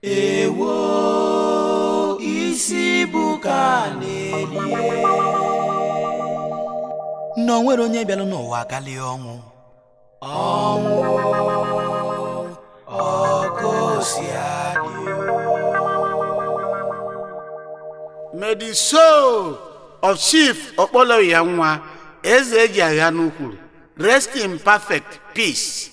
ewo isi buka n'eli no nwere onye bịalụ n'ụwa galie ọnwụ ọkosiadị. May the soul of Chief Okpole Uyanwa eze eji agha n'ukwu rest in perfect peace.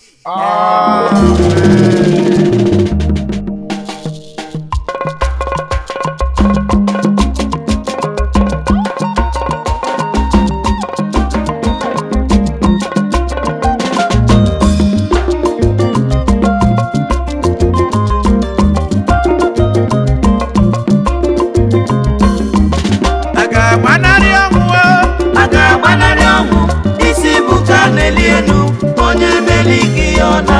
Onye meliki yona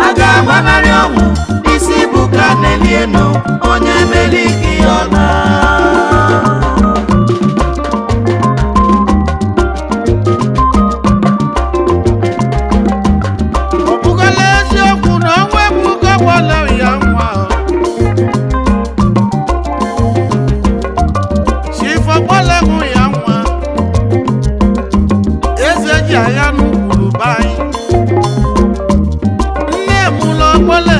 agagbanarị ọnwụ isi buka n'elienu onye meliki yona ọ bụgala eziokwu na ọnwa ebuka Okpole Uyanwa Okpole Uyanwa eze ji agha n'ukwu anyị nne m ụlọ Okpole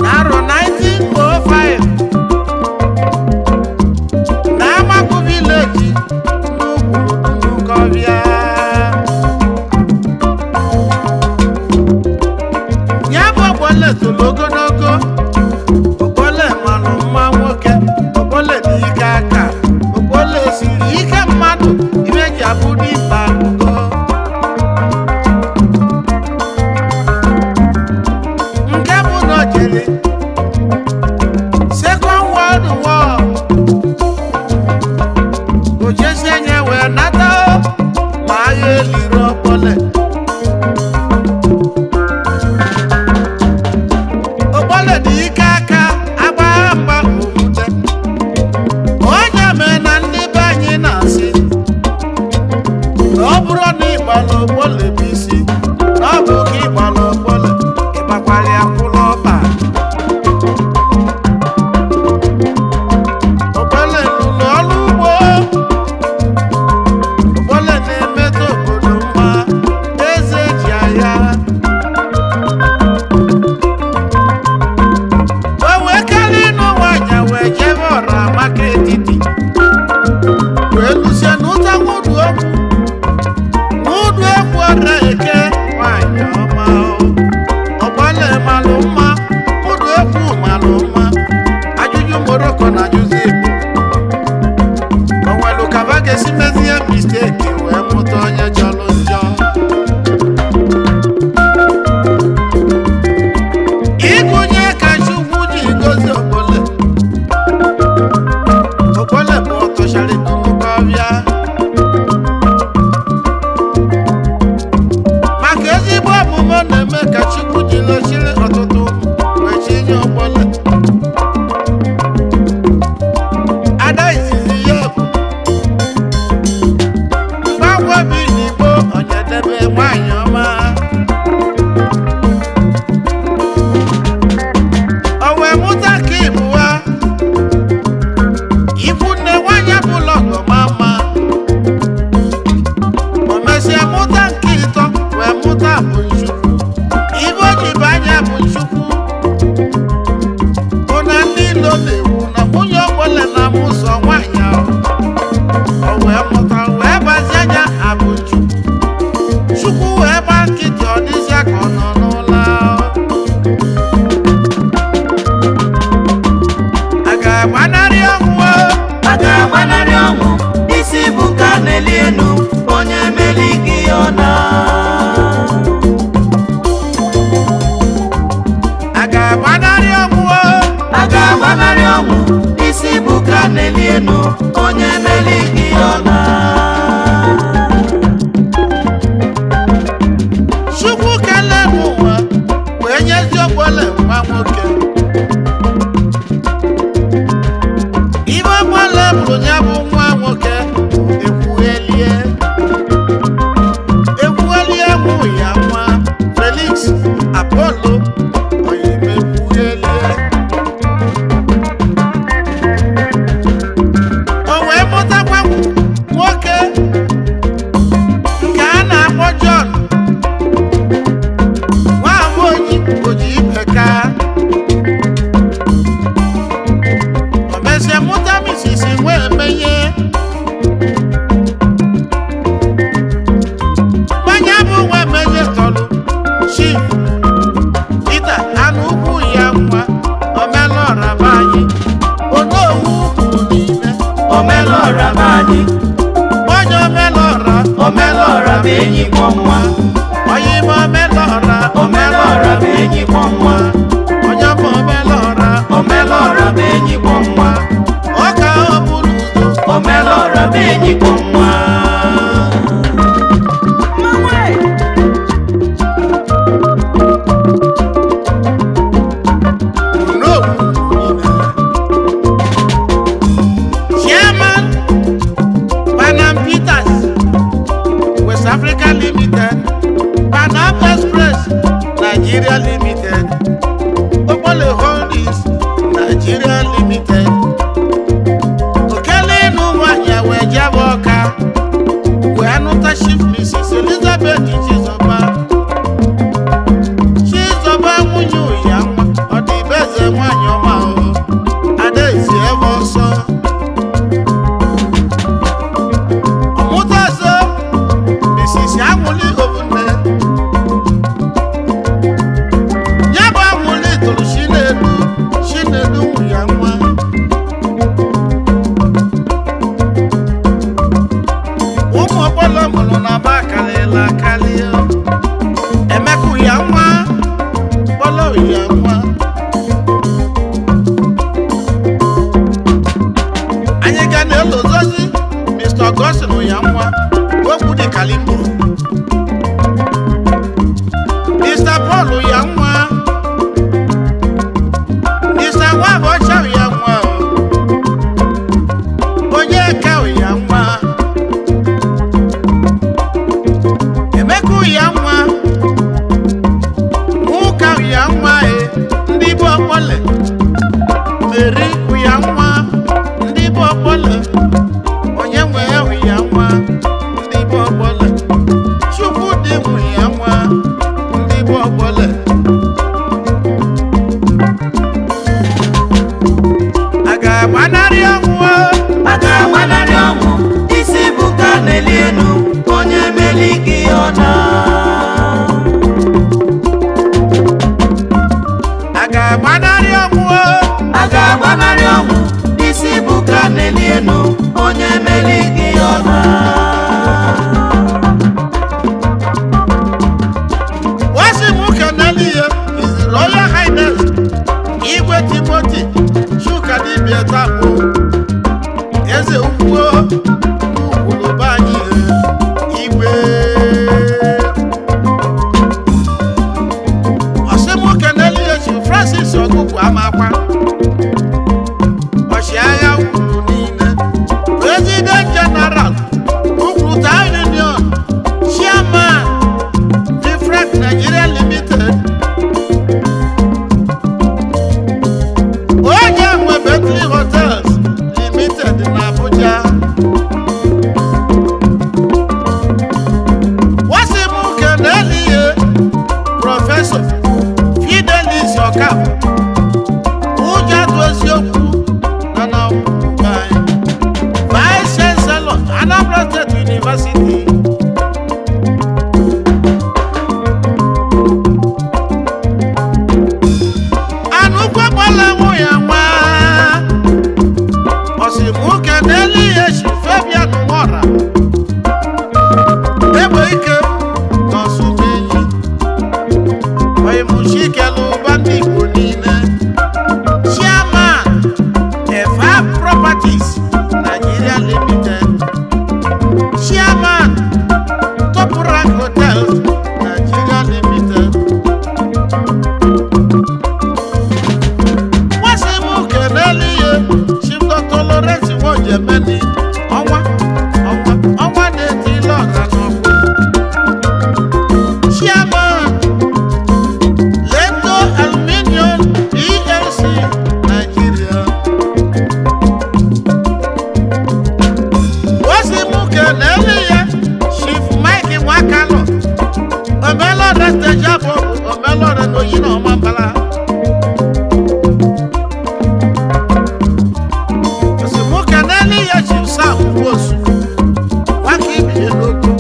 n'arọ 1905 na Amaku vileji n'Ukọbịa ya bụ Okpole toro ogologo. Okpole malụ mma nwoke, Okpole dị ike aka, Okpole siri ike mmadụ iwe ji abụ dimkpa ugo. Nke bụ na o jere Second World War o jesi enye wee nata ma agha eliri Okpole. Okpole dị ike aka agbagha mgba okwute onye mee na ndị be anyị na-asị na ọ bụrụ na ịgbala Okpole bụ isi na ọ bụ ka ịgbala Okpole ịgbakwara ya kwụrụ ọba. Okpole lụrụ ọrụ ugbo, Okpole na-emetụ obodo mma, eze ji agha wee jebe ọra maka etiti wee lụsie n'ụta n'ụdụ egwu ọra eke nwanyị ọma. Okpole malụ mma, ụdụ egwu malụ mma, ajụjụ Morocco na ajụjụ Igbo onwelu kaba ga-esi mezie misteki wee mụta onye jọrọ njọ. Ịgụnye ka Chukwu ji gozie Okpole. Okpole bụ ọtọchara n'Ukọbịa maka ezigbo omume na-eme ka Chukwu ji lochiri ọtụtụ wee chinye Okpole. Ada izizi ya bụ mgbanwe bi n'Igbo Onyedebe nwanyị ọma. O wee mụta ka ịbụwa ifunne nwanyị bụla ọgọmama. O mesịa mụta nke ịtọ wee mụta bụ Nchukwu. Ibe o ji bụ anya bụ Nchukwu bụ na ndị ilo na-ewu na nwunye Okpole na-amụsọ nwanyị ahụ. O wee mụta wee bazie anya abụ Chukwu. Chukwu wee gba nkịtị ọ dịzịa ka ọ nọ n'ụlọ ahụ. Agagbanarị ọnwụ isi buka n'elienu onye meliki yona agagbanarị ọnwụ isi buka n'elienu onye meliki yona. Chukwu kelee m ụwa wee nyezi Okpole nwa nwoke. Ibe Okpole bụrụ ya bụ nwa nwoke ekwughelie enyi kpọnwa oyimo omelora omelọra bụ enyi kpọnwa onye bụ omelora omelọra bụ enyi kpọnwa ọka ọbụla udo omelọra bụ enyi kpọnwa Africa Limited, Panam Express, Nigeria Limited, Okpole Holdings, Nigeria Limited. Okele n'ụmụahịa wee jebe Ọka, wee nụta Chief Mrs. Elizabeth Chizoba. Chizoba nwunye Uyanwa, ọ dị be eze nwanyị ọma o, Adaeze ebe ọsọ. Sisi anwụli obunne ya bụ anwụli tụrụ Chinedu Uyanwa ụmụ Okpole mụrụ na ba karịla akarịa Emeka Uyanwa Okpole Uyanwa anyị ga na-elozozi Mr. Augustine Uyanwa okwu dị Kalimbo Mr. Paul Uyanwa Mr. Nwabocha Uyanwa Onyeka Uyanwa Emeka Uyanwa Ụka Uyanwa ndị bụ Okpole Meri Uyanwa ndị bụ Okpole onye nwe Uyanwa ndị bụ Okpole Chukwudị Uyanwa ndị bụ Okpole a ga-agbanarị ọnwụ a ga-agbanarị ọnwụ isi bụ ka na-eli enu onye meli gị ọna a ga-agbanarị ọnwụ a ga-agbanarị ọnwụ isi bụ ka na-eli enu onye meli gị ọna His Royal Highness Igwe Timothy Chukadibia Tapo Eze Ukwu Ugwuruba anyị Igwe Osimuke Nelie Chief Francis Ogugwu Amakwa ọchịagha ugwu niile President General Ugwuta Union Chairman Different Nigeria Limited onye nwe Bentley Hotels Limited na Abuja Wasimuke Nelie Prọfesọ Fidelis Okafor ụjọ atụ eziokwu na na Vice Chancellor Anambra State University Osimuke Nelie Fabian Nwora egbe ike n'Ọsụmenyi Oyimuchikeluba ndị Igbo niile Chairman Efa Properties Nigeria Limited Chairman Top Rank Hotels Nigeria Limited Wasimuke Nelie Jemeni ọnwa na-eti ile ọha n'ọkụ Chairman Leto Aluminium PLC Nigeria Wasimuke Nelie Chief Mike Nwakalo Omelọra Tejabo Omelọra n'oyi na Ọmambala Chief Sam Wosu Waki Bieloko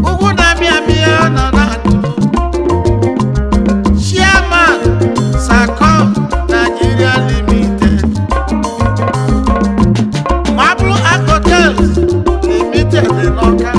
Ugwu na-amịa nọ na Chairman Sacom Nigeria Limited Marble Hotels Limited in Ọka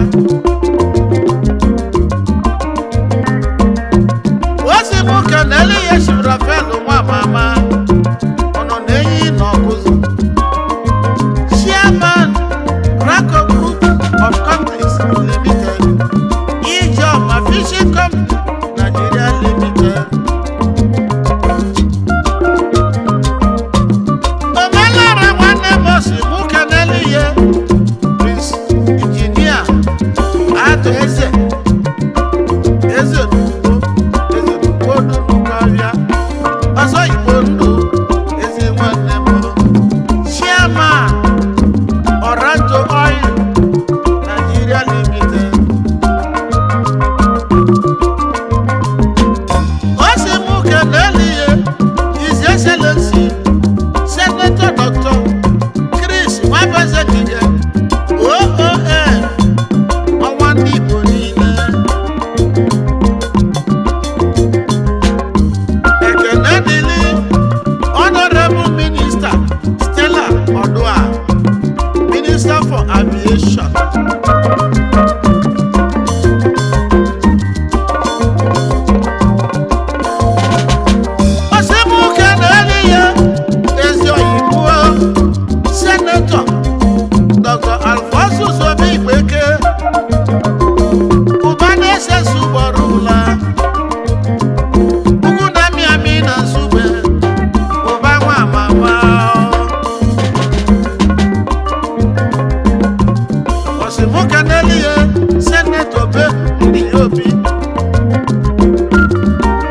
Osimuka Nelie, Senator Be ndị Obi,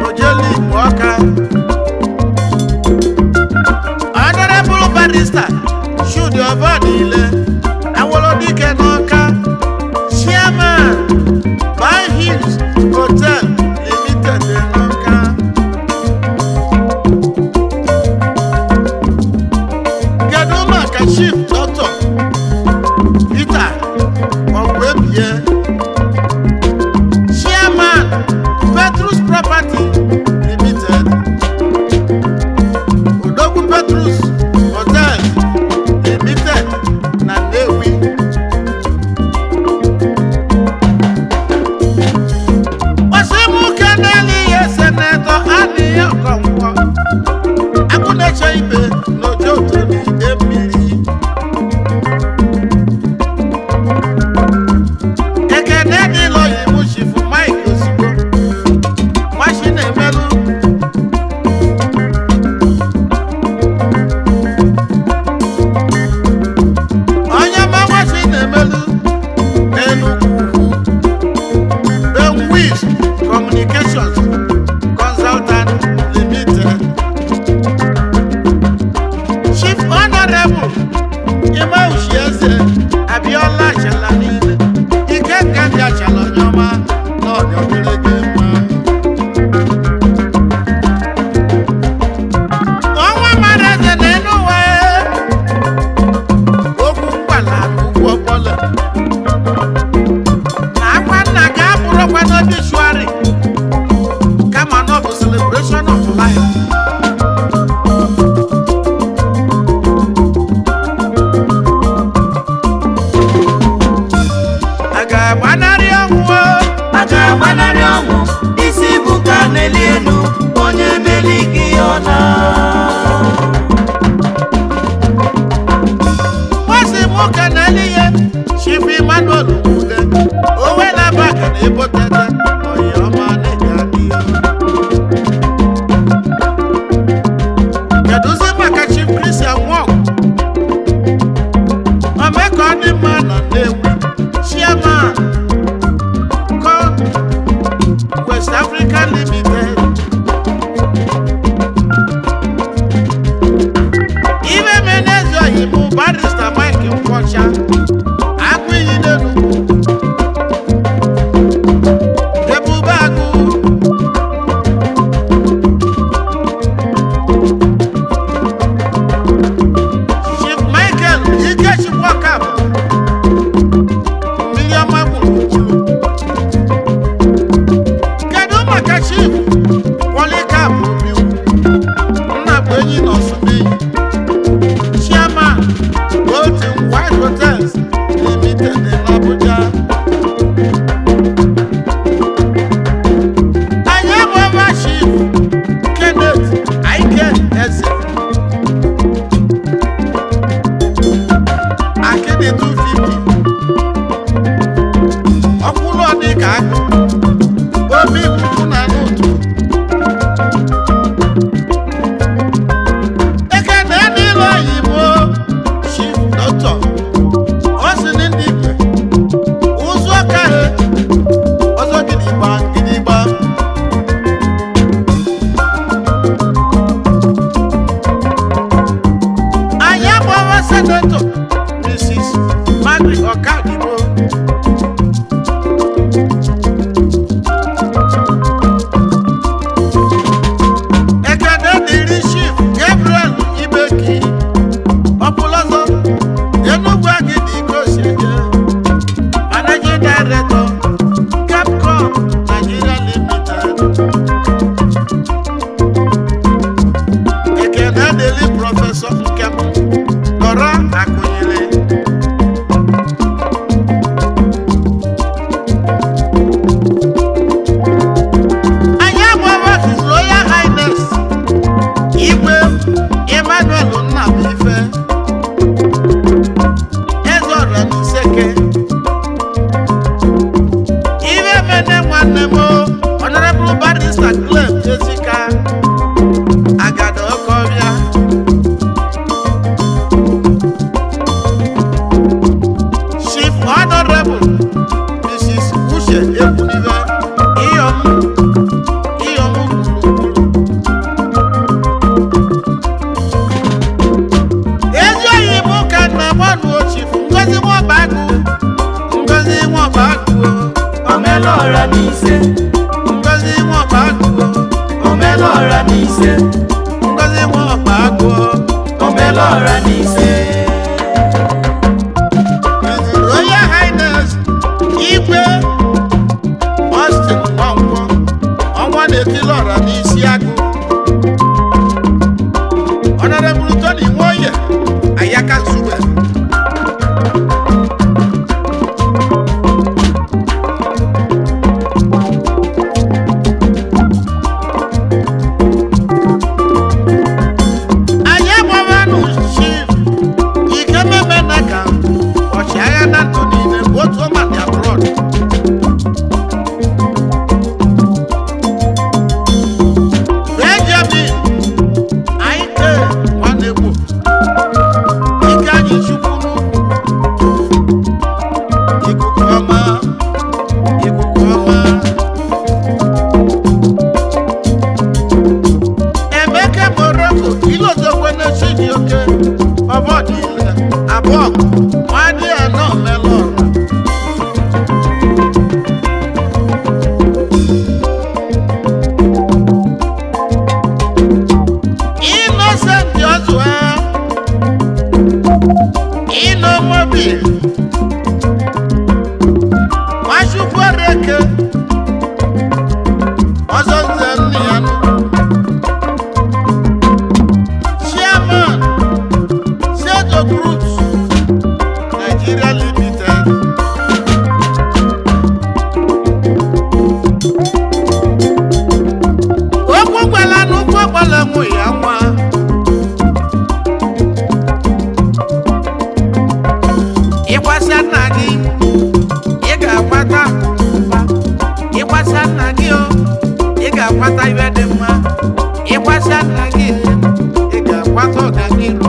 Ojeli Mwaka, Honorable Barrister, Shudi Obadile, Awolodike Noka, Chairman, By Hills Hotel Limited Noka. Keduma ka Chief Doctor Peter Ogwebie, Chairman, Petrus Property Limited, Odogwu Petrus Hotel Limited na Nnewi. Osimuka Nelie, Senator Aniya Okonkwo, Akuneche Ibe n'Ojo Tony Emiri. Ekene dị lọyi mụ Chifu Mike Ozigbo, Nwashi na-emelu. Onye ma Nwashi na-emelu n'Enugu Ukwu, Benwiz Communications Consultant Limited. Chief Honorable Ima Ushieze Abiola Achala niile, Ikenga dị Achala Onyeọma n'ọdị ogologo mma. Ọnwa mara eze n'Enuwe, okwu mgbala n'Ugwu Okpole. Na akwa nna ga-abụrụkwa n'obituary, kama na ọ bụ celebration of life. A ga-agbanarị ọnwụ o. a ga-agbanarị ọnwụ isi bụ ka na-eli enu onye meli gị ọna. Osimuka Nelie, Chief Emmanuel Ude, Owelabaga na Ebotete, Oyiọma na-enye adịghị. Keduzi maka Chief Christian Nwok, Omeka Ọdịmma na Nnewi, Chairman, Con West Africa Limited. Ibe Menezi Oyibo, Barrister Mike Nkwọcha, Agụiyi n'Enugu, Ebube Agụ, Chief Michael Ikechukwu-Okafọ, Mmiriọma Gburugburu. Kedu maka Chief Polycarp Obiukwu, Nnabụenyi na Osumeyi, Chairman, Golden White Hotels Limited n'Abuja. Anyị abụọma Chief Kenneth Aike Eze, Akịdị 250, Ọkwụlụ Ọdịka Agụ, Obi Ukwu na N'Otu. Ekene n'Ilu Oyibo, Chief Doctor Osini Ndigwe, Honorable Mrs. Uche Ekwunibe Iyom ezi oyibo ka nna mmanụ ochifu Ngozi Nwọbagụ Omelora n'ise Ngozi Nwọbagụ Omelora n'ise Ngozi Nwọbagụ Omelora n'ise Royal Highness Igwe Austin Nwankwo ọnwa na-etili ọra n'isi agụ Honorable Tony Nwoye Ayaka Zube anyị agbawanụ Chief Ikemmenaka ọchịagha na ndụ niile bụ otu ọmadi abroad Benjamin Aike Nwanegbo ike anyị chukwu n'ukwu ikuku ọma Emeka Morocco ilozokwe na Chijioke ọbọdịile abụọ nwadị anọ melọra Innocent Ozua Inomobil Nwachukwu Oreke ọzọ nze nne ya Chairman Seto Groups Nigeria Limited okwu gwala n'ụkwụ gbala mụ ya nwa ịgbasa nna gị ị ga-agbata akụnụba ịgbasa nna gị ị ga-agbata iwe dị mma ịgbasa nna gị ị ga-agbata ọganiru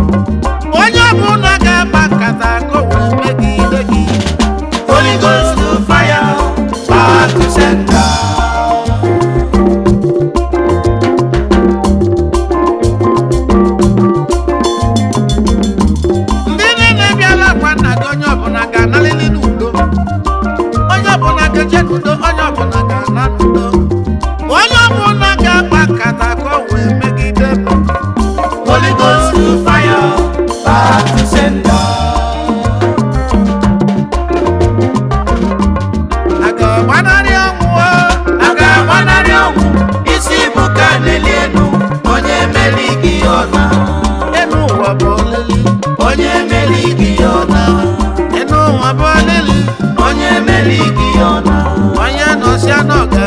onye ọbụla ga-agba nkata ka o wee megide gị Holy Ghost to fire power to sender ndị niile bịala gwa nna gị onye ọbụla ga-analịlị n'udo onye ọbụla ga-eje n'udo onye ọbụla ga-ana n'udo onye ọbụla ga-agba nkata ka o wee megide m Holy Ghost to fire power to sender a ga-agbanarị ọnwụ a ga-agbanarị ọnwụ isi bụ ka n'eli enu onye emeli gị ọna enu ụwa bụ olili onye emeli gị ọna enu ụwa bụ olili onye emeli gị ọna onye nọsịa n'ọga